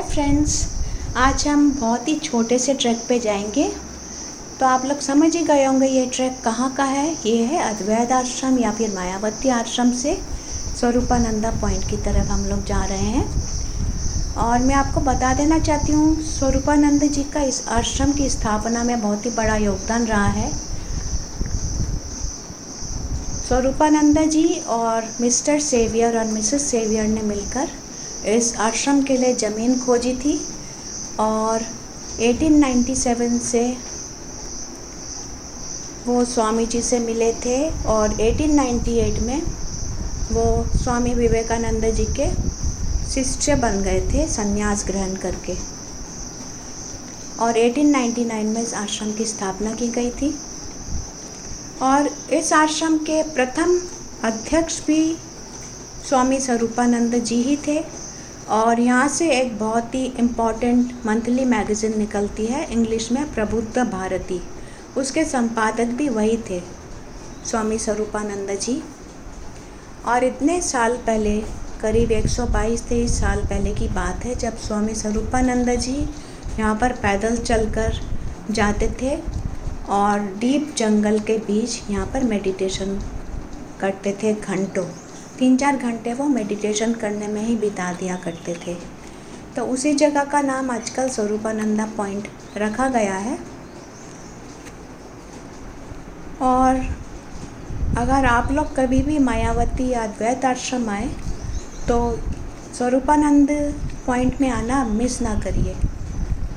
Hi friends, आज हम बहुत ही छोटे से ट्रैक पे जाएंगे। तो आप लोग समझ ही गए होंगे ये ट्रैक कहाँ का है। ये है अद्वैत आश्रम या फिर मायावती आश्रम से स्वरूपानंदा पॉइंट की तरफ हम लोग जा रहे हैं। और मैं आपको बता देना चाहती हूँ, स्वरूपानंद जी का इस आश्रम की स्थापना में बहुत ही बड़ा योगदान रहा है। स्वरूपानंदा जी और मिस्टर सेवियर और मिसेस सेवियर ने मिलकर इस आश्रम के लिए ज़मीन खोजी थी और 1897 से वो स्वामी जी से मिले थे और 1898 में वो स्वामी विवेकानंद जी के शिष्य बन गए थे संन्यास ग्रहण करके। और 1899 में इस आश्रम की स्थापना की गई थी और इस आश्रम के प्रथम अध्यक्ष भी स्वामी स्वरूपानंद जी ही थे। और यहाँ से एक बहुत ही इम्पॉर्टेंट मंथली मैगज़ीन निकलती है इंग्लिश में, प्रबुद्ध भारती, उसके संपादक भी वही थे, स्वामी स्वरूपानंद जी। और इतने साल पहले, करीब 122-23 साल पहले की बात है, जब स्वामी स्वरूपानंद जी यहाँ पर पैदल चलकर जाते थे और डीप जंगल के बीच यहाँ पर मेडिटेशन करते थे। घंटों, 3-4 घंटे वो मेडिटेशन करने में ही बिता दिया करते थे। तो उसी जगह का नाम आजकल स्वरूपानंदा पॉइंट रखा गया है। और अगर आप लोग कभी भी मायावती या अद्वैत आश्रम आए तो स्वरूपानंद पॉइंट में आना मिस ना करिए,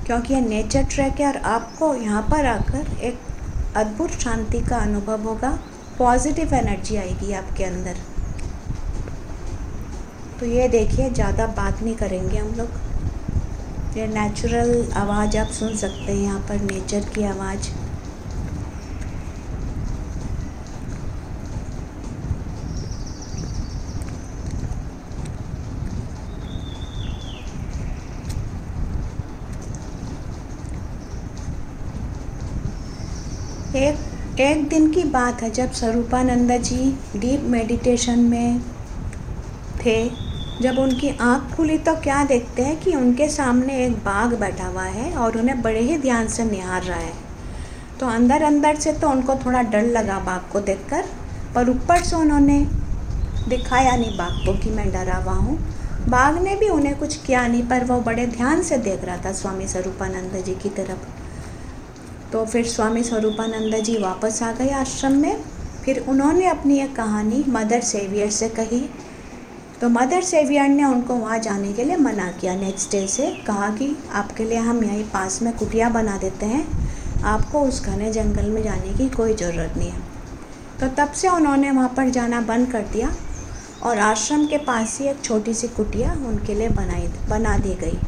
क्योंकि यह नेचर ट्रैक है और आपको यहाँ पर आकर एक अद्भुत शांति का अनुभव होगा। पॉजिटिव एनर्जी आएगी आपके अंदर। तो ये देखिए, ज़्यादा बात नहीं करेंगे हम लोग। ये नेचुरल आवाज़ आप सुन सकते हैं यहाँ पर, नेचर की आवाज़। एक दिन की बात है, जब स्वरूपानंद जी डीप मेडिटेशन में थे। जब उनकी आँख खुली तो क्या देखते हैं कि उनके सामने एक बाघ बैठा हुआ है और उन्हें बड़े ही ध्यान से निहार रहा है। तो अंदर अंदर से तो उनको थोड़ा डर लगा बाघ को देखकर, पर ऊपर से उन्होंने दिखाया नहीं बाघ को कि मैं डरा हुआ हूँ। बाघ ने भी उन्हें कुछ किया नहीं, पर वो बड़े ध्यान से देख रहा था स्वामी स्वरूपानंद जी की तरफ। तो फिर स्वामी स्वरूपानंद जी वापस आ गए आश्रम में। फिर उन्होंने अपनी एक कहानी मदर सेवियर से कही। तो मदर सेवियर ने उनको वहाँ जाने के लिए मना किया। नेक्स्ट डे से कहा कि आपके लिए हम यहीं पास में कुटिया बना देते हैं, आपको उस घने जंगल में जाने की कोई ज़रूरत नहीं है। तो तब से उन्होंने वहाँ पर जाना बंद कर दिया और आश्रम के पास ही एक छोटी सी कुटिया उनके लिए बना दी गई।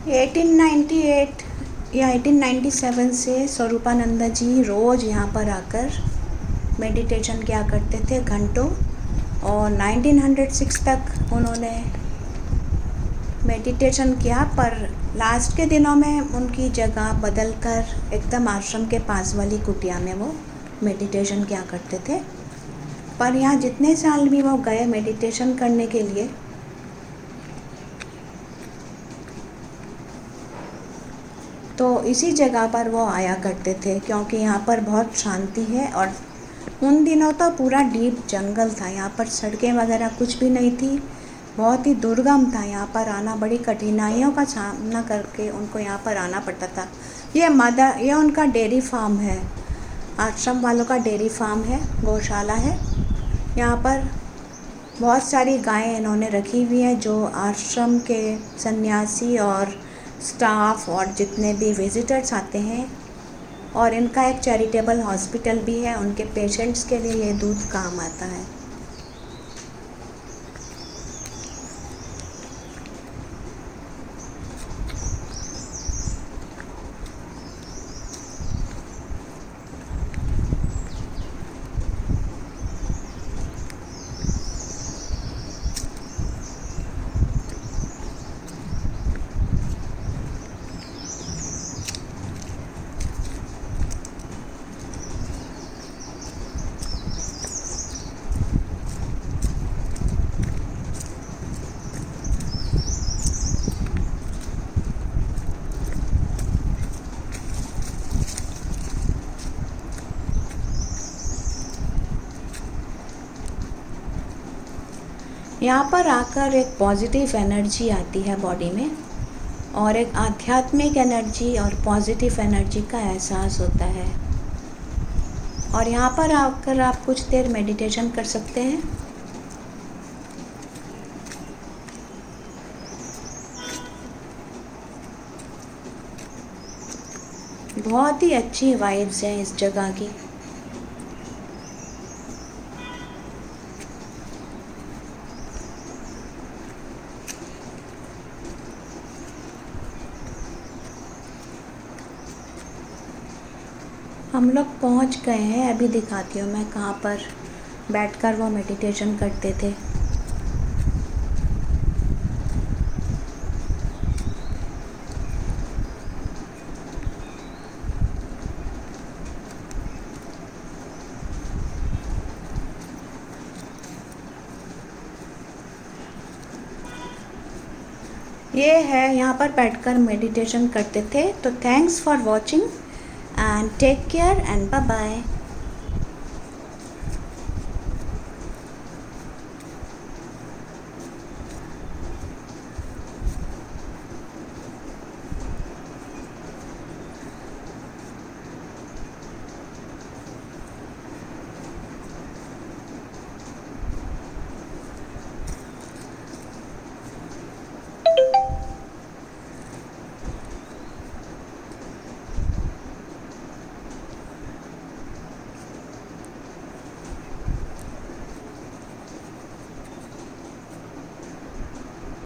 ये 1898 या 1897 से स्वरूपानंद जी रोज़ यहाँ पर आकर मेडिटेशन किया करते थे घंटों। और 1906 तक उन्होंने मेडिटेशन किया, पर लास्ट के दिनों में उनकी जगह बदलकर एकदम आश्रम के पास वाली कुटिया में वो मेडिटेशन किया करते थे। पर यहाँ जितने साल भी वो गए मेडिटेशन करने के लिए, तो इसी जगह पर वो आया करते थे, क्योंकि यहाँ पर बहुत शांति है। और उन दिनों तो पूरा डीप जंगल था, यहाँ पर सड़कें वगैरह कुछ भी नहीं थी, बहुत ही दुर्गम था। यहाँ पर आना बड़ी कठिनाइयों का सामना करके उनको यहाँ पर आना पड़ता था। ये उनका डेयरी फार्म है, आश्रम वालों का डेयरी फार्म है, गौशाला है। यहाँ पर बहुत सारी गायें इन्होंने रखी हुई हैं, जो आश्रम के सन्यासी और स्टाफ और जितने भी विजिटर्स आते हैं। और इनका एक चैरिटेबल हॉस्पिटल भी है, उनके पेशेंट्स के लिए ये दूध काम आता है। यहाँ पर आकर एक पॉजिटिव एनर्जी आती है बॉडी में और एक आध्यात्मिक एनर्जी और पॉजिटिव एनर्जी का एहसास होता है। और यहाँ पर आकर आप कुछ देर मेडिटेशन कर सकते हैं। बहुत ही अच्छी वाइब्स है इस जगह की। हम लोग पहुंच गए हैं। अभी दिखाती हूँ मैं कहाँ पर बैठकर वो मेडिटेशन करते थे। ये है, यहाँ पर बैठकर मेडिटेशन करते थे। तो thanks for watching and take care and bye bye.